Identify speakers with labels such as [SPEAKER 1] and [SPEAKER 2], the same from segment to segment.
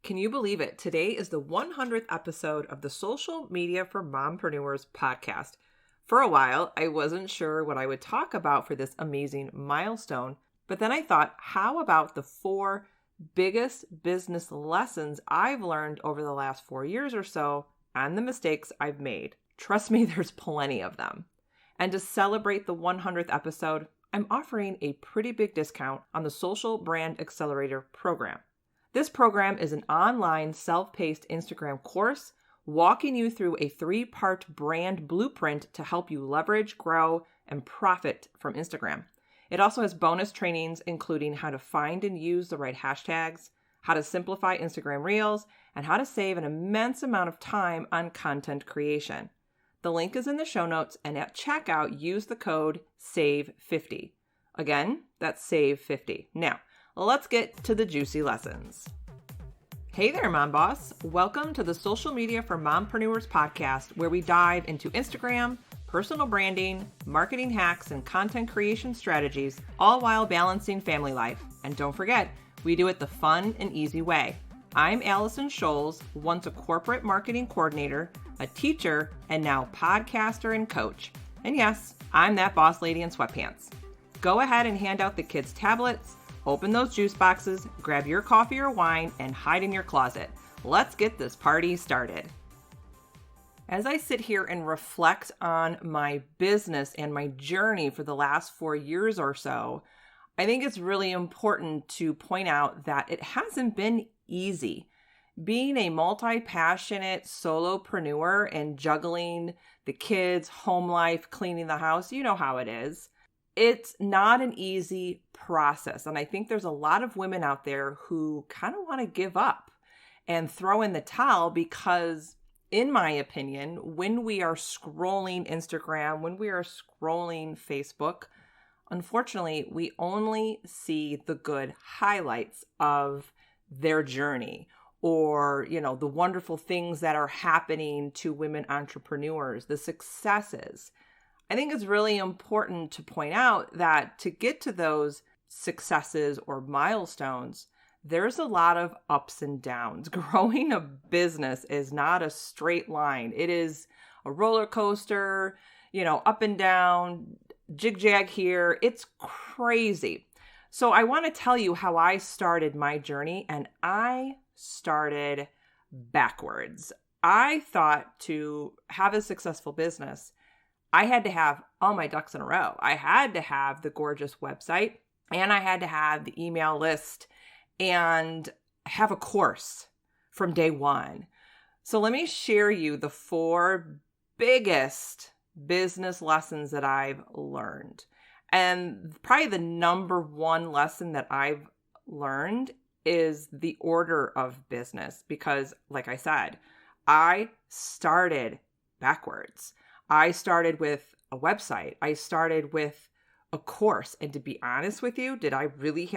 [SPEAKER 1] Can you believe it? Today is the 100th episode of the Social Media for Mompreneurs podcast. For a while, I wasn't sure what I would talk about for this amazing milestone, but then I thought, how about the 4 biggest business lessons I've learned over the last 4 years or so and the mistakes I've made? Trust me, there's plenty of them. And to celebrate the 100th episode, I'm offering a pretty big discount on the Social Brand Accelerator program. This program is an online self-paced Instagram course walking you through a 3-part brand blueprint to help you leverage, grow, and profit from Instagram. It also has bonus trainings including how to find and use the right hashtags, how to simplify Instagram Reels, and how to save an immense amount of time on content creation. The link is in the show notes, and at checkout, use the code SAVE50. Again, that's SAVE50. Now, let's get to the juicy lessons. Hey there, Mom Boss. Welcome to the Social Media for Mompreneurs podcast, where we dive into Instagram, personal branding, marketing hacks, and content creation strategies, all while balancing family life. And don't forget, we do it the fun and easy way. I'm Allison Scholes, once a corporate marketing coordinator, a teacher, and now podcaster and coach. And yes, I'm that boss lady in sweatpants. Go ahead and hand out the kids' tablets, open those juice boxes, grab your coffee or wine, and hide in your closet. Let's get this party started. As I sit here and reflect on my business and my journey for the last 4 years or so, I think it's really important to point out that it hasn't been easy. Being a multi-passionate solopreneur and juggling the kids, home life, cleaning the house, you know how it is. It's not an easy process. And I think there's a lot of women out there who kind of want to give up and throw in the towel because, in my opinion, when we are scrolling Instagram, when we are scrolling Facebook, unfortunately, we only see the good highlights of their journey or, the wonderful things that are happening to women entrepreneurs, the successes. I think it's really important to point out that to get to those successes or milestones, there's a lot of ups and downs. Growing a business is not a straight line. It is a roller coaster, up and down, jig-jag here. It's crazy. So I want to tell you how I started my journey, and I started backwards. I thought to have a successful business, I had to have all my ducks in a row. I had to have the gorgeous website, and I had to have the email list and have a course from day one. So let me share you the 4 biggest business lessons that I've learned. And probably the number 1 lesson that I've learned is the order of business, because like I said, I started backwards. I started with a website. I started with a course. And to be honest with you, did I really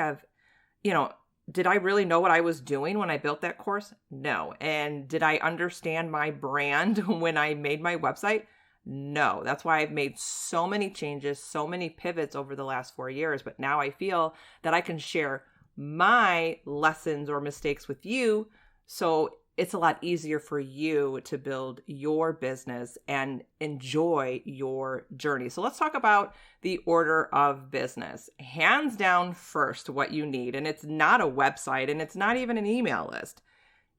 [SPEAKER 1] know what I was doing when I built that course? No. And did I understand my brand when I made my website? No. That's why I've made so many changes, so many pivots over the last 4 years. But now I feel that I can share my lessons or mistakes with you, so it's a lot easier for you to build your business and enjoy your journey. So let's talk about the order of business. Hands down first, what you need, and it's not a website and it's not even an email list.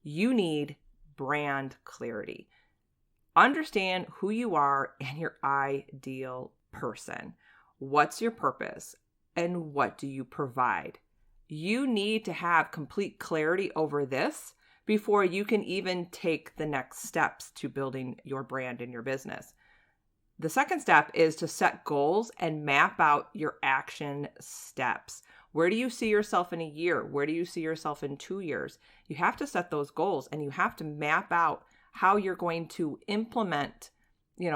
[SPEAKER 1] You need brand clarity. Understand who you are and your ideal person. What's your purpose and what do you provide? You need to have complete clarity over this before you can even take the next steps to building your brand and your business. The second step is to set goals and map out your action steps. Where do you see yourself in a year? Where do you see yourself in 2 years? You have to set those goals and you have to map out how you're going to implement,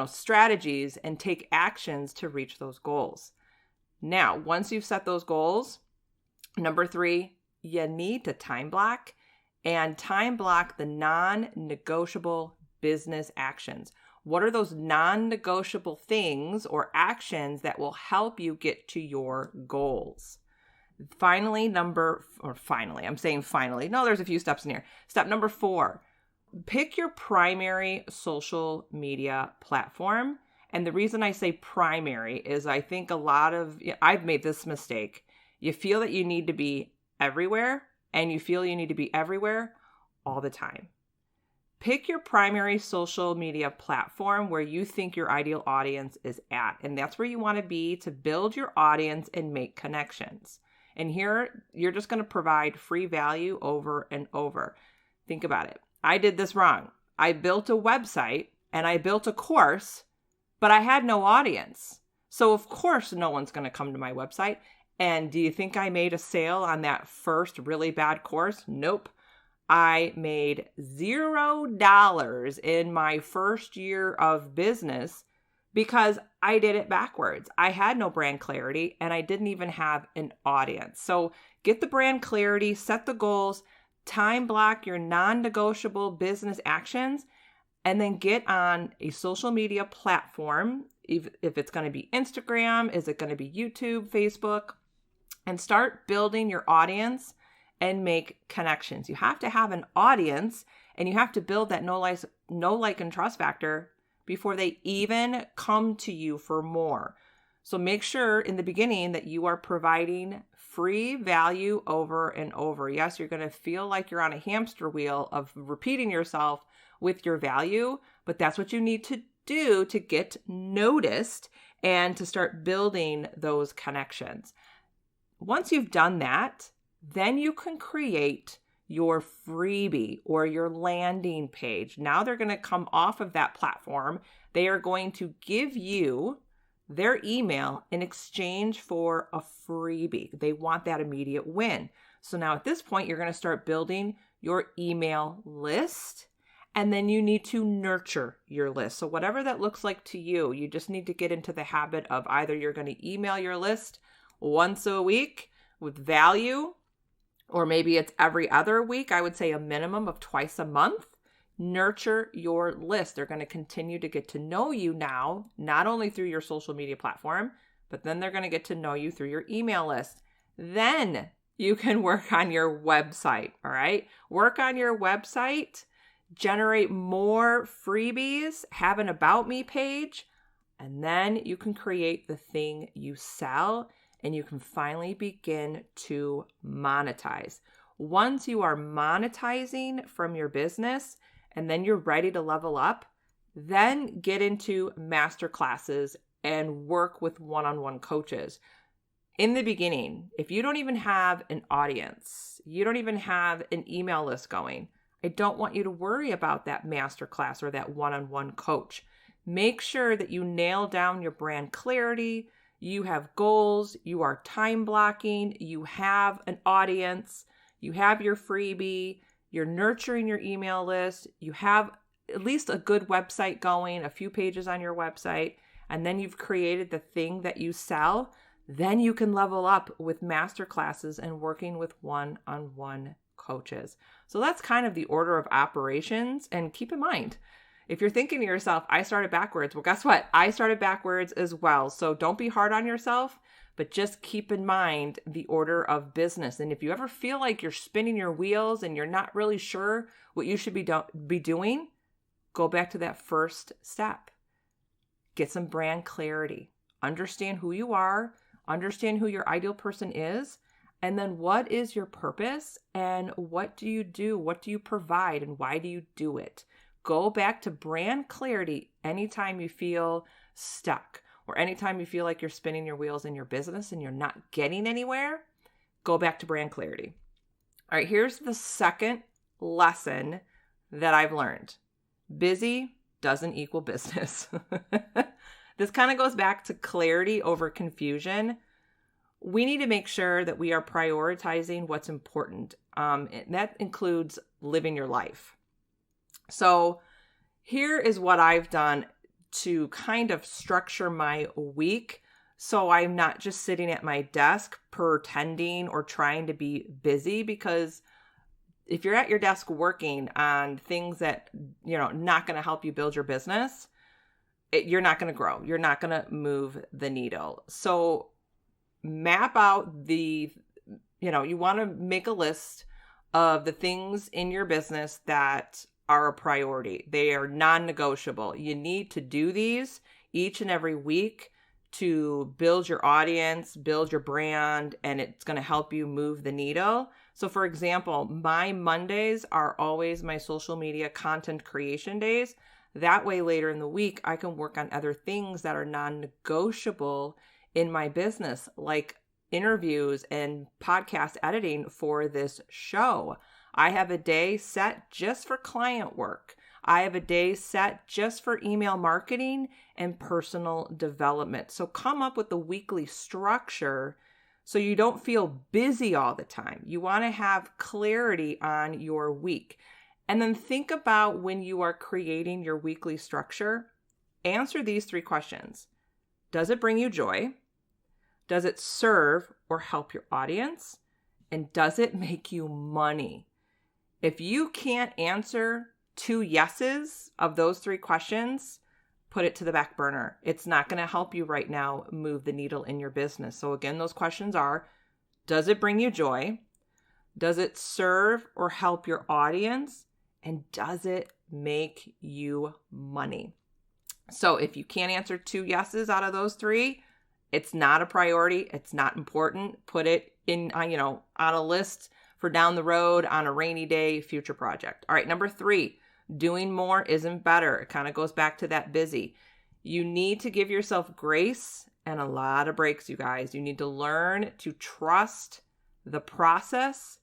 [SPEAKER 1] strategies and take actions to reach those goals. Now, once you've set those goals, number 3, you need to time block the non-negotiable business actions. What are those non-negotiable things or actions that will help you get to your goals? Finally, I'm saying finally. No, there's a few steps in here. Step number 4, pick your primary social media platform. And the reason I say primary is I think I've made this mistake. You feel that you need to be everywhere, and you feel you need to be everywhere all the time. Pick your primary social media platform where you think your ideal audience is at. And that's where you want to be to build your audience and make connections. And here, you're just going to provide free value over and over. Think about it. I did this wrong. I built a website and I built a course, but I had no audience. So of course, no one's going to come to my website. And do you think I made a sale on that first really bad course? Nope. I made $0 in my first year of business because I did it backwards. I had no brand clarity and I didn't even have an audience. So get the brand clarity, set the goals, time block your non-negotiable business actions, and then get on a social media platform. If it's going to be Instagram, is it going to be YouTube, Facebook, and start building your audience and make connections. You have to have an audience and you have to build that know, like, and trust factor before they even come to you for more. So make sure in the beginning that you are providing free value over and over. Yes, you're going to feel like you're on a hamster wheel of repeating yourself with your value, but that's what you need to do to get noticed and to start building those connections. Once you've done that, then you can create your freebie or your landing page. Now they're going to come off of that platform. They are going to give you their email in exchange for a freebie. They want that immediate win. So now at this point, you're going to start building your email list, and then you need to nurture your list. So whatever that looks like to you, you just need to get into the habit of either you're going to email your list once a week with value, or maybe it's every other week. I would say a minimum of twice a month. Nurture your list. They're going to continue to get to know you now, not only through your social media platform, but then they're going to get to know you through your email list. Then you can work on your website, all right? Work on your website, generate more freebies, have an About Me page, and then you can create the thing you sell, and you can finally begin to monetize. Once you are monetizing from your business and then you're ready to level up, then get into master classes and work with one-on-one coaches. In the beginning, if you don't even have an audience, you don't even have an email list going, I don't want you to worry about that master class or that one-on-one coach. Make sure that you nail down your brand clarity. You have goals, you are time blocking, you have an audience, you have your freebie, you're nurturing your email list, you have at least a good website going, a few pages on your website, and then you've created the thing that you sell. Then you can level up with masterclasses and working with one-on-one coaches. So that's kind of the order of operations. And keep in mind, if you're thinking to yourself, I started backwards, well, guess what? I started backwards as well. So don't be hard on yourself, but just keep in mind the order of business. And if you ever feel like you're spinning your wheels and you're not really sure what you should be doing, go back to that first step. Get some brand clarity. Understand who you are. Understand who your ideal person is. And then what is your purpose and what do you do? What do you provide and why do you do it? Go back to brand clarity anytime you feel stuck or anytime you feel like you're spinning your wheels in your business and you're not getting anywhere. Go back to brand clarity. All right, here's the second lesson that I've learned. Busy doesn't equal business. This kind of goes back to clarity over confusion. We need to make sure that we are prioritizing what's important. And that includes living your life. So here is what I've done to kind of structure my week so I'm not just sitting at my desk pretending or trying to be busy, because if you're at your desk working on things that, not going to help you build your business, you're not going to grow. You're not going to move the needle. So map out the you want to make a list of the things in your business that are a priority. They are non-negotiable. You need to do these each and every week to build your audience, build your brand, and it's going to help you move the needle. So for example, my Mondays are always my social media content creation days. That way later in the week, I can work on other things that are non-negotiable in my business, like interviews and podcast editing for this show. I have a day set just for client work. I have a day set just for email marketing and personal development. So come up with a weekly structure so you don't feel busy all the time. You want to have clarity on your week. And then think about when you are creating your weekly structure, answer these 3 questions. Does it bring you joy? Does it serve or help your audience? And does it make you money? If you can't answer 2 yeses of those 3 questions, put it to the back burner. It's not going to help you right now move the needle in your business. So again, those questions are, does it bring you joy? Does it serve or help your audience? And does it make you money? So if you can't answer 2 yeses out of those 3, it's not a priority. It's not important. Put it in, on a list for down the road, on a rainy day, future project. All right, number 3, doing more isn't better. It kind of goes back to that busy. You need to give yourself grace and a lot of breaks, you guys. You need to learn to trust the process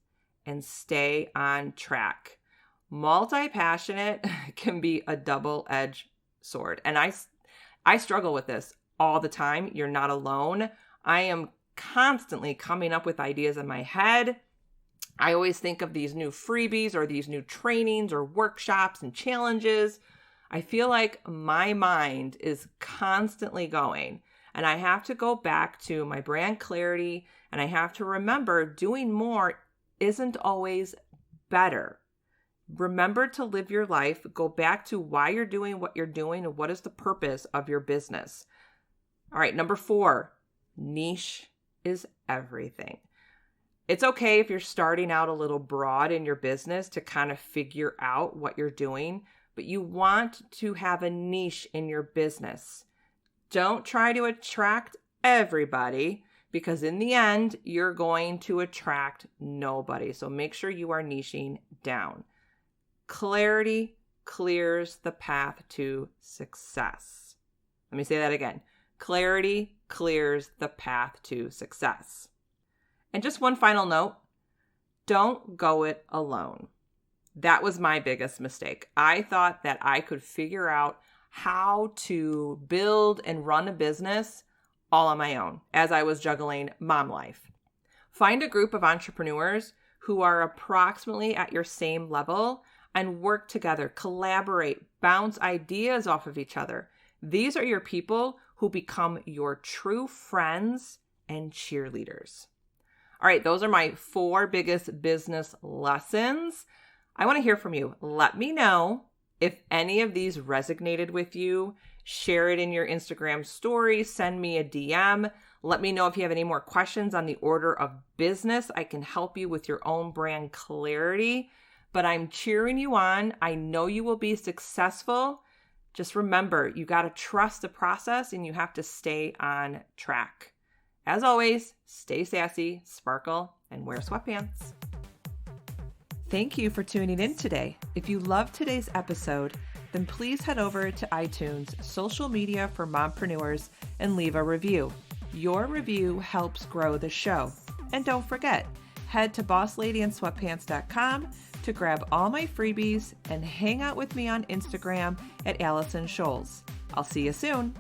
[SPEAKER 1] and stay on track. Multi-passionate can be a double-edged sword. And I struggle with this all the time. You're not alone. I am constantly coming up with ideas in my head. I always think of these new freebies or these new trainings or workshops and challenges. I feel like my mind is constantly going, and I have to go back to my brand clarity, and I have to remember doing more isn't always better. Remember to live your life. Go back to why you're doing what you're doing and what is the purpose of your business. All right, number 4, niche is everything. It's okay if you're starting out a little broad in your business to kind of figure out what you're doing, but you want to have a niche in your business. Don't try to attract everybody, because in the end, you're going to attract nobody. So make sure you are niching down. Clarity clears the path to success. Let me say that again. Clarity clears the path to success. And just one final note, don't go it alone. That was my biggest mistake. I thought that I could figure out how to build and run a business all on my own as I was juggling mom life. Find a group of entrepreneurs who are approximately at your same level and work together, collaborate, bounce ideas off of each other. These are your people who become your true friends and cheerleaders. All right, those are my 4 biggest business lessons. I want to hear from you. Let me know if any of these resonated with you. Share it in your Instagram story. Send me a DM. Let me know if you have any more questions on the order of business. I can help you with your own brand clarity. But I'm cheering you on. I know you will be successful. Just remember, you got to trust the process and you have to stay on track. As always, stay sassy, sparkle, and wear sweatpants. Thank you for tuning in today. If you loved today's episode, then please head over to iTunes, social media for mompreneurs, and leave a review. Your review helps grow the show. And don't forget, head to bossladyandsweatpants.com to grab all my freebies and hang out with me on Instagram at Allison Scholes. I'll see you soon.